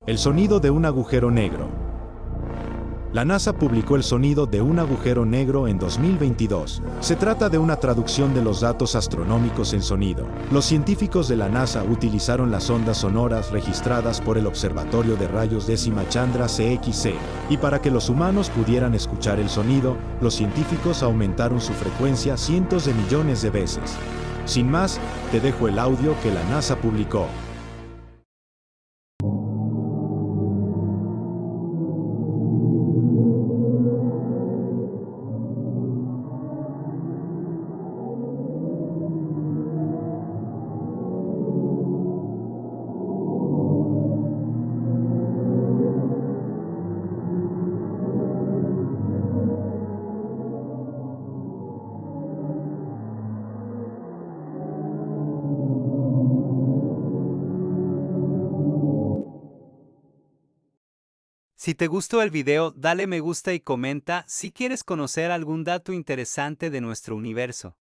El sonido de un agujero negro. La NASA publicó el sonido de un agujero negro en 2022. Se trata de una traducción de los datos astronómicos en sonido. Los científicos de la NASA utilizaron las ondas sonoras registradas por el Observatorio de Rayos Décima Chandra CXC, y para que los humanos pudieran escuchar el sonido, los científicos aumentaron su frecuencia cientos de millones de veces. Sin más, te dejo el audio que la NASA publicó. Si te gustó el video, dale me gusta y comenta si quieres conocer algún dato interesante de nuestro universo.